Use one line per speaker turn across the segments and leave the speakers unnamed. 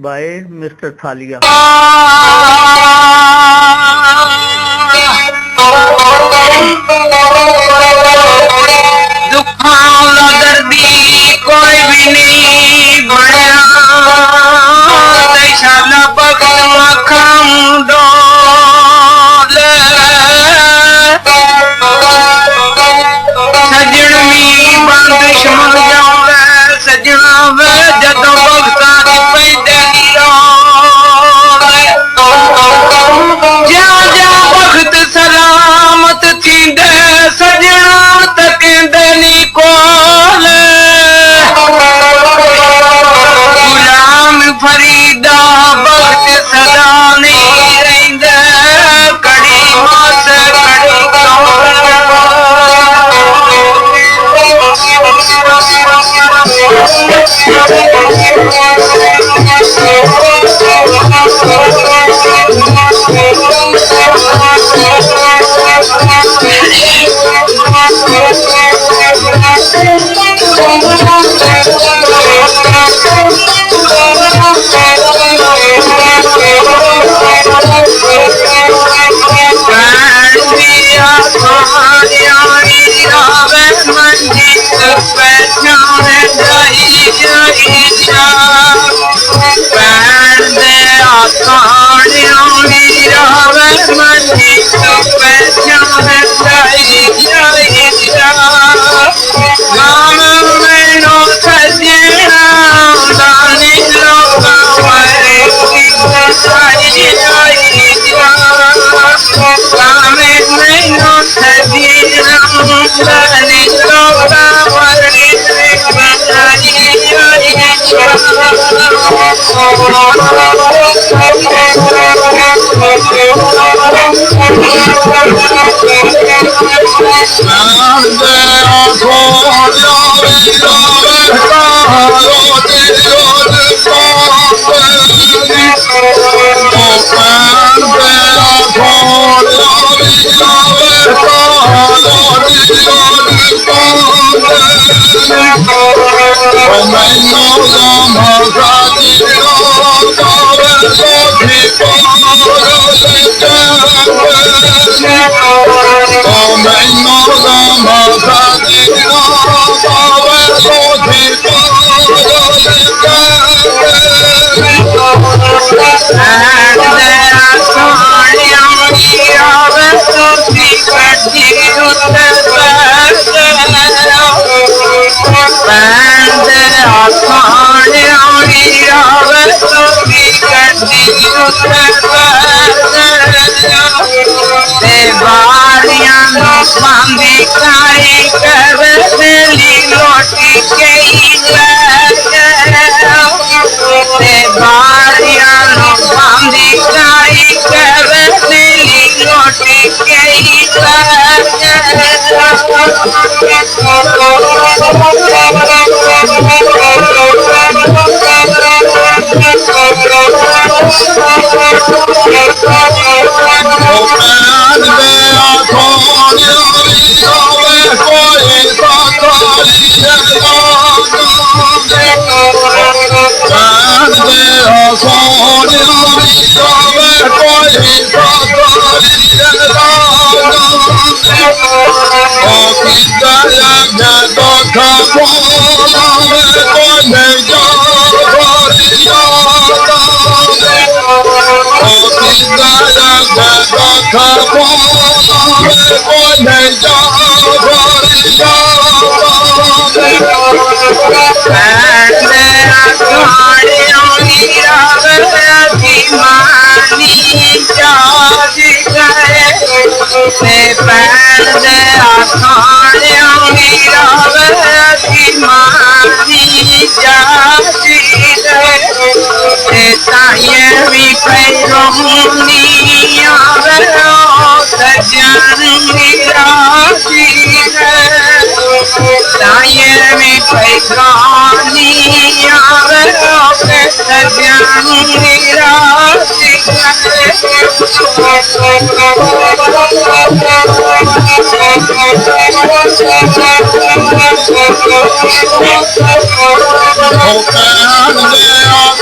by Mr. Thalia.
दुखाला दर्दी कोई भी नहीं बढ़िया शाला भक्त मखम डोल सजन मी बंद शमन जावे सजना वे जदों भगता दी पैदे जा जा भगत सलामत थींदे सजना तकेंदे नी कोल गुलाम फरीदा भगत सदा नहीं रहिंदे कड़ी मास कड़ी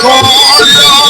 Oh,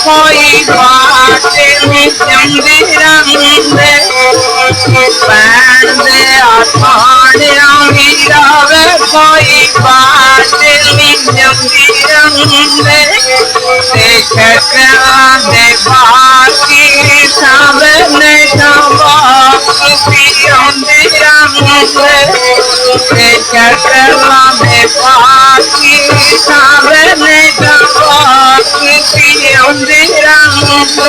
कोई बात नहीं जमदी रंदे पैन दे आसानिया वीरावे कोई बात नहीं जमदी रंदे ते चकरा दे बाकी सामने जवाब पियोंदी रंदे ते चकरा दे बाकी सामने जवाब पियोंदी रंदे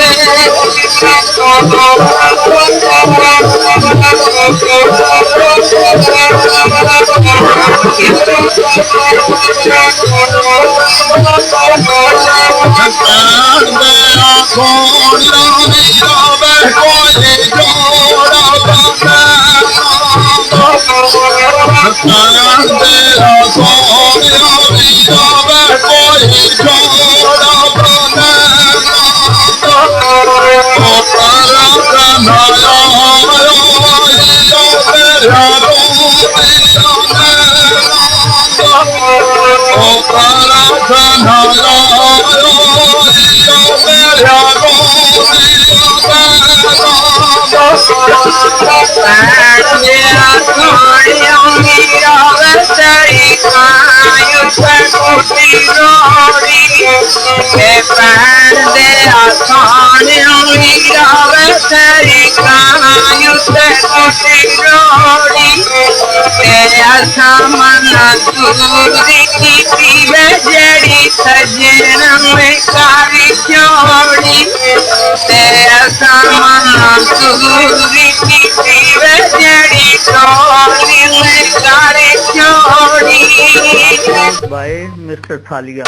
जड़ी सजन में कारी चौड़ी तेरा सामान दूरी की जड़ी चौड़ी में कारी चौड़ी
बाय मिस्टर थालिया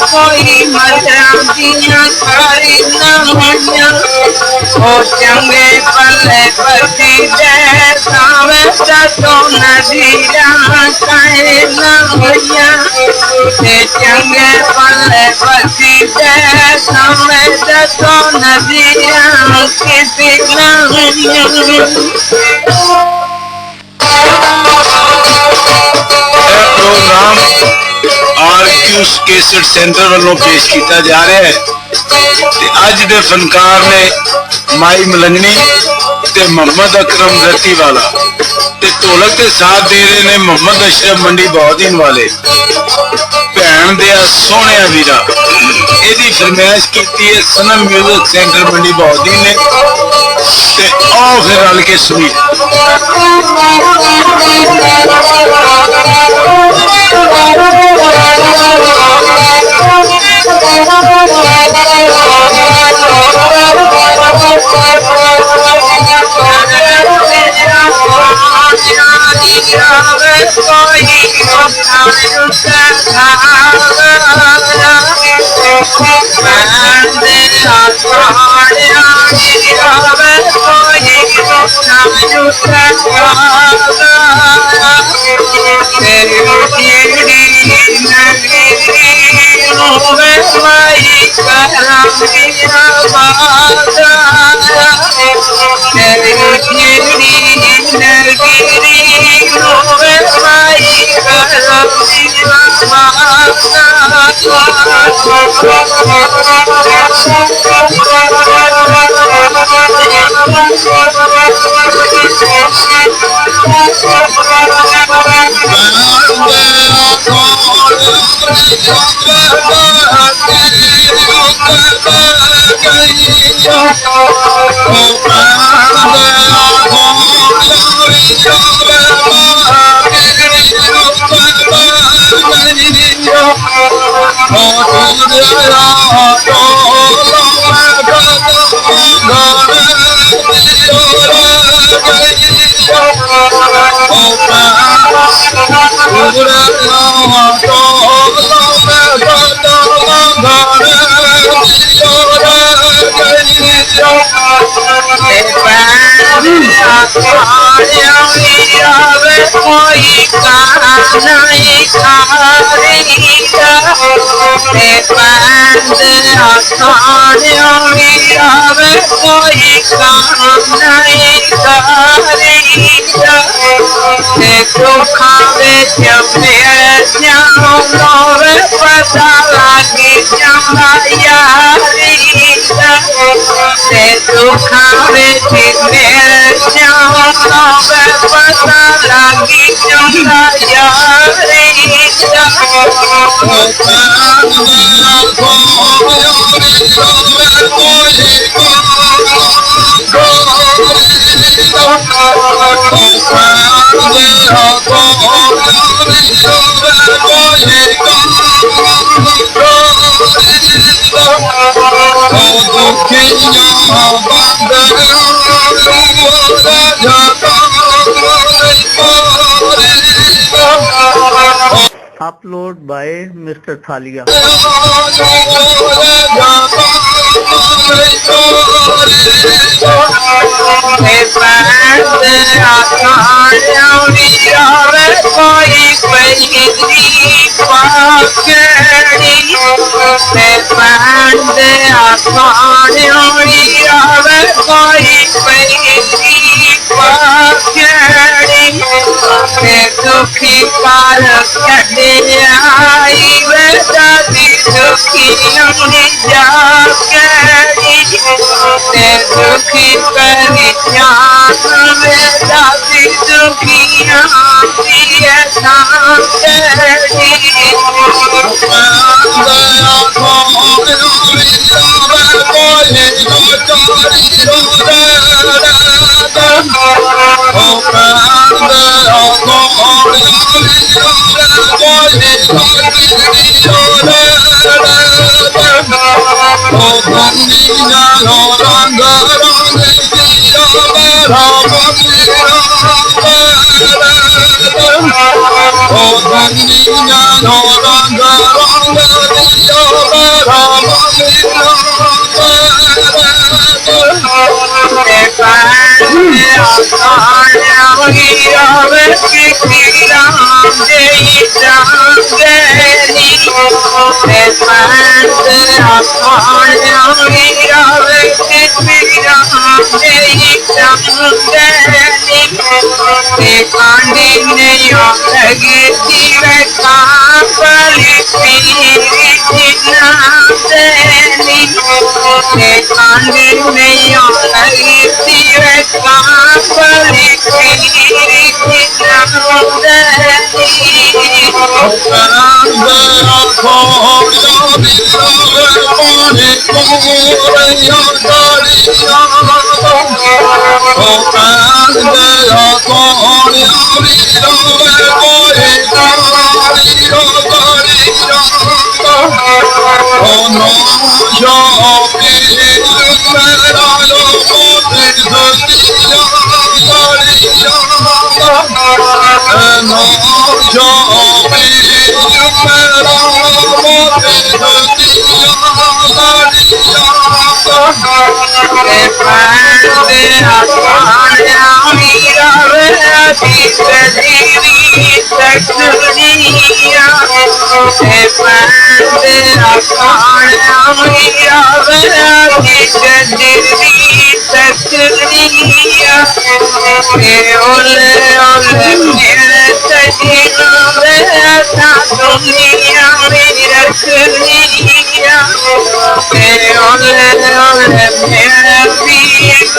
कोई मचादियां सारी नमनिया ओ चंगे पल्ले बसी दे सावे तो नदीरा कहे नमनिया ते चंगे पल्ले बसी दे सावे तो नदीरा किसी नमनिया
प्रोग्राम आरक्यूस कैसेट सेंटर वालों पेश किया जा रहा है ते अज दे फनकार ने माई मलंगनी ते मोहम्मद अकरम रती वाला ते ढोलक के साथ दे रहे ने मोहम्मद अशरफ मंडी बहादीन वाले भैन दिया सोहणिया वीरा एदी फरमाइश की है सनम म्यूजिक सेंटर मंडी बहादीन ने ते आओ फिर रल के सुनी
Upload by Mr. Thalia.
ole ole mere vive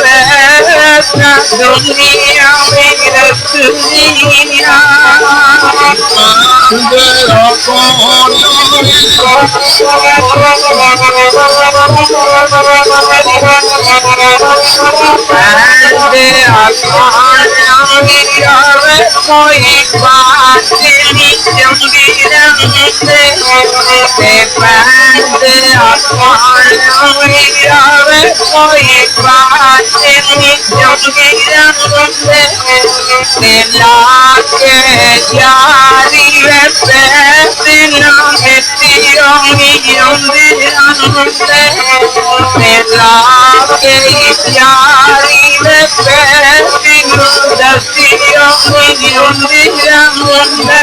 ta dunia mere dunia Bande akan ave koi baat nahi chungi rang se bande akan ave koi baat nahi chungi rang se laake yaari ve petina metiyomi yundi rang se laake yaari ve petina dasiyomi yundi rang se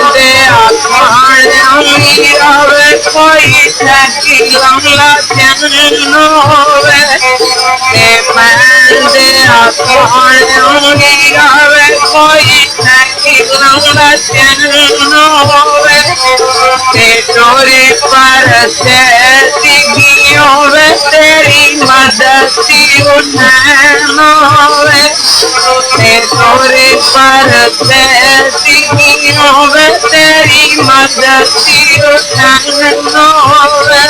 Bande akan ave koi thaki lamla janno ve bande akan ave koi thaki lamla janno ve tori par se digiyo ve teri madati unno ve tori par se digiyo ve teri madati unno ve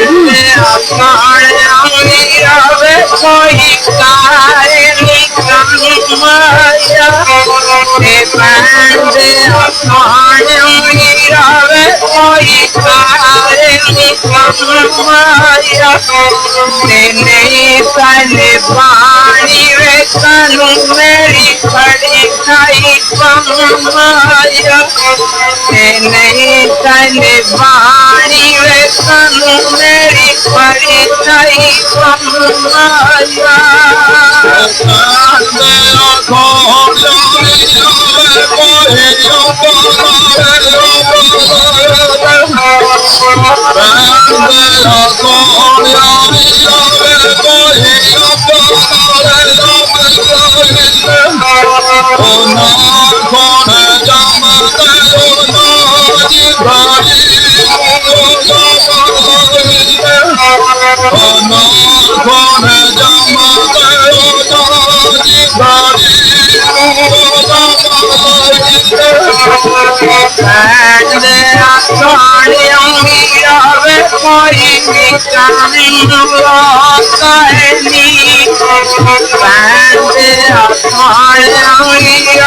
bande akan ave koi karni kamaya bande akan ave koi karni kamaya nahi sane paani ve kanu meri khadi khai kamaya nahi sane paani ve kanu meri khadi khai kamaya bande akan ave koi nikani kahani bande akan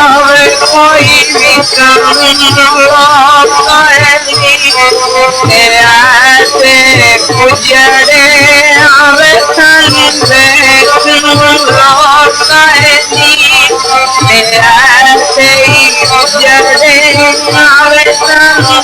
ave koi nikani kahani aise kujade ave thanve kahani aise kujade ave thanve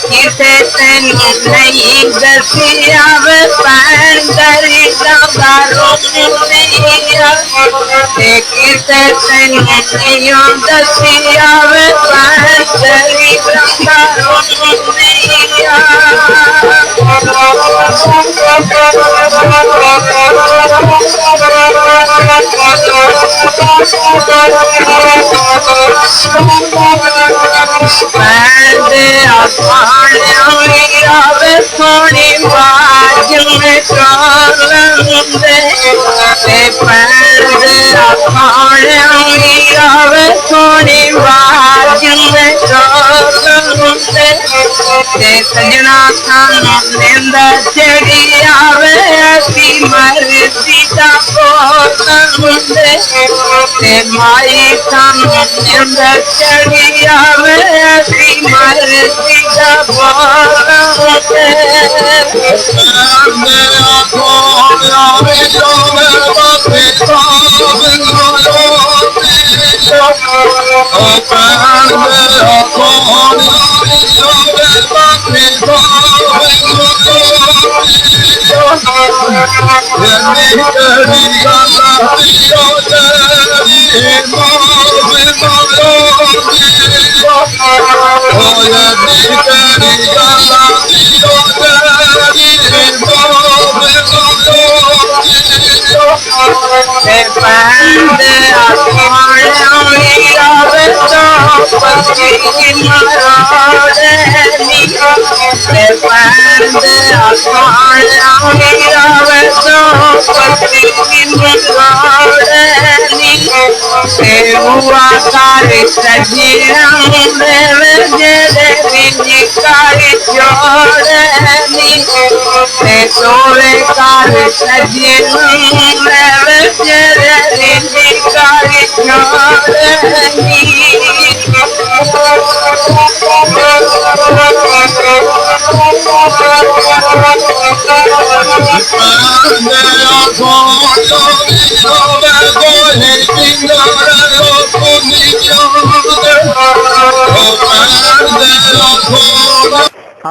किसे नहीं दसिया वे पैंडरी दारो किसे नहीं दसिया वे पैंडरी दारो सोनी बाज में कालंदे सोनी बाज में कालंदे सजना खान चढ़ी आवे ऐसी मर्जी का बोलंदे माई खान चढ़ी आवे ऐसी मर्जी का बोलंदे सोरे कार सजी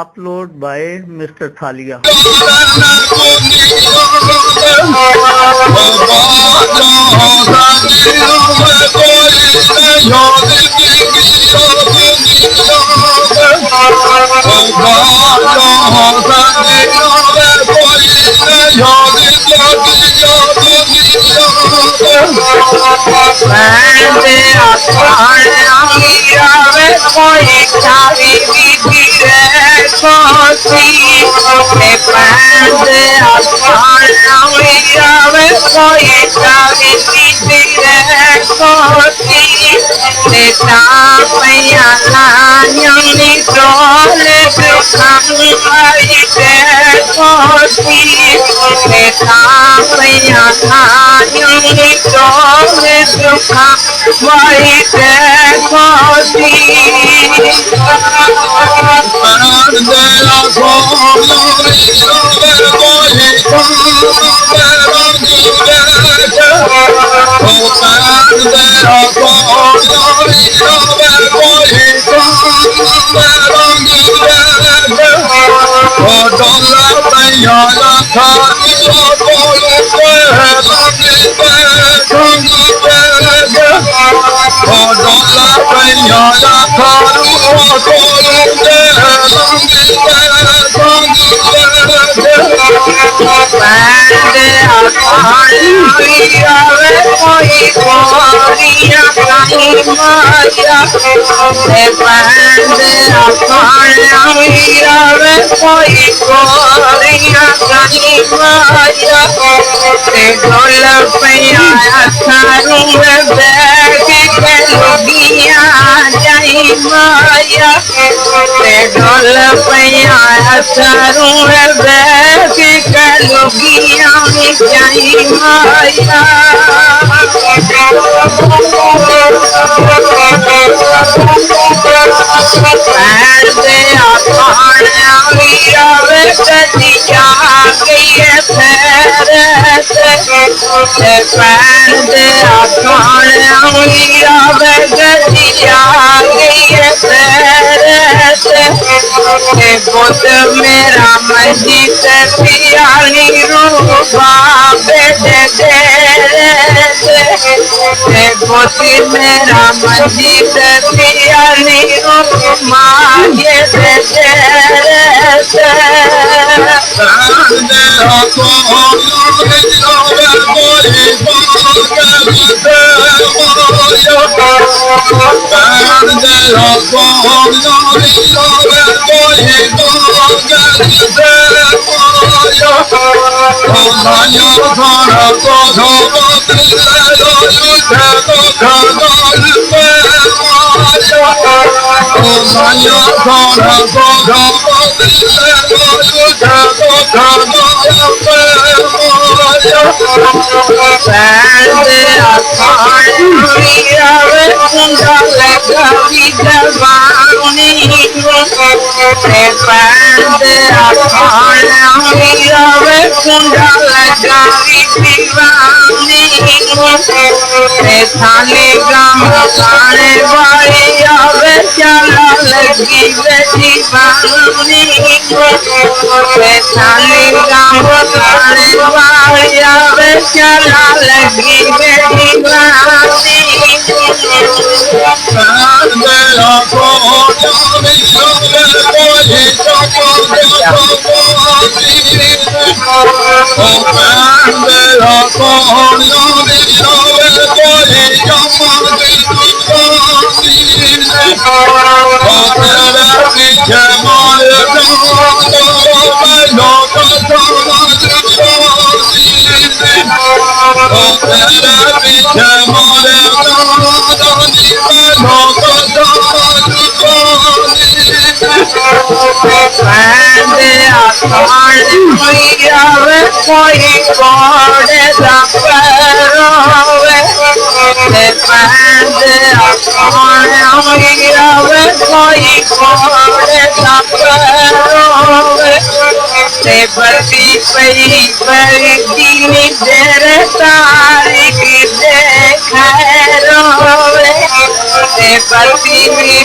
अपलोड बाय मिस्टर थालिया।
पैर दे आखाने वीरा वे गदिया गई पैर पैर दे आखाने वीरा वे गदिया गई पैर बुद्ध मेरा मस्जिद पियाली रूबा बेटे बुद्ध मेरा मस्जिद पियाली रूबा ये बेटे थाने गम खाने वाली आवे चला लगी बेटी बानी थाने गम खाने वाली आवे चला लगी बेटी बानी कोई कोड़े दरोवे कोई कोड़े दरोवे बड़ी पई बड़ी दीनी देर तारीख देखरोवे बड़ी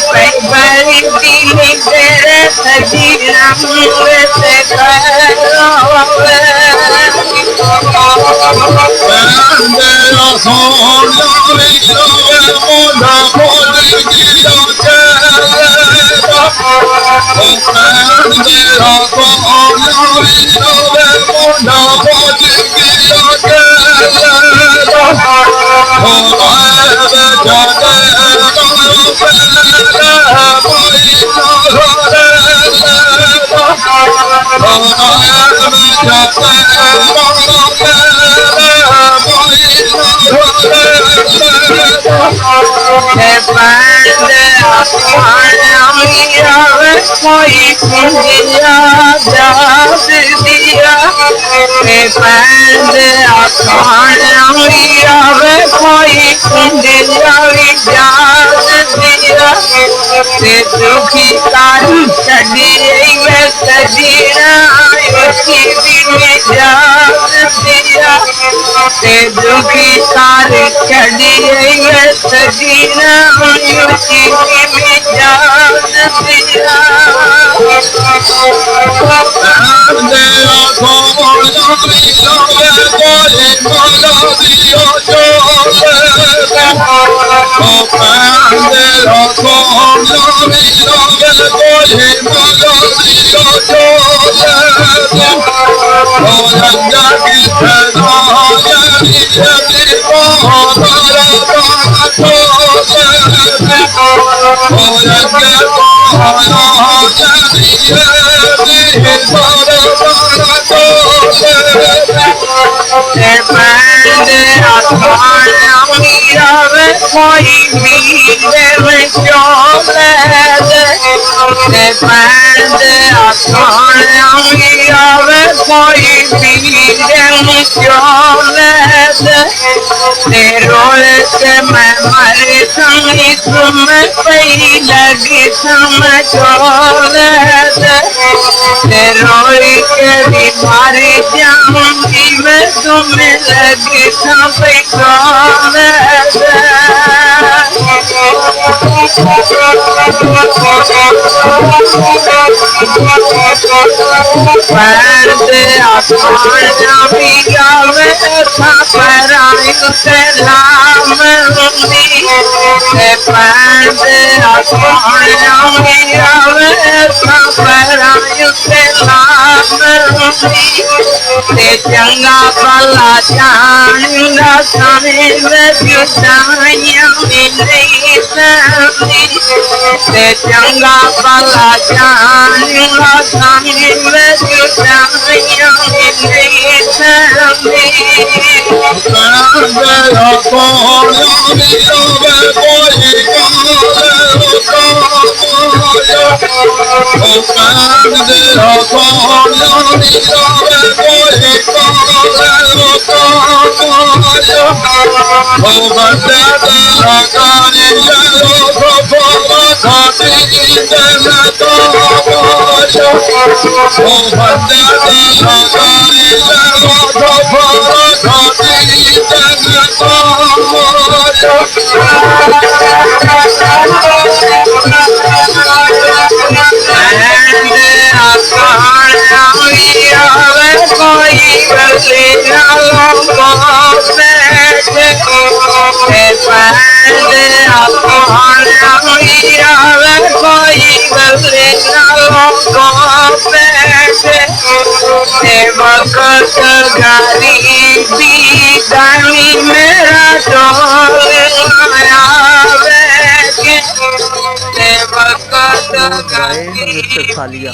पई बड़ी दीनी देर सजीना मुझे करोवे कोई कुंडिया जात दिया कोई कुंडिया जात दिया दुखी कारी चढ़ी सजीना जात दिया दुखी कारी चढ़ी सजीना जात दिया कोई मीरे में चोले कोई मीरे में चोले ते रोए से मैं मरे संगी तुम पई लगी समझोल ते रोई के भी मारी जाऊंगी मैं तुम्हें लगी समझोल पैर आसमां भी आवे था परायु से लाम हुंदी पैर आसमां भी आवे था परायु से लाम हुंदी ते चंगा भला जानिंदा समय में जुदाइयां मिली संदी ते चंगा भला जानिंदा समय में जुदाइयां मिली संदी मेरा
मिस्टर थालिया।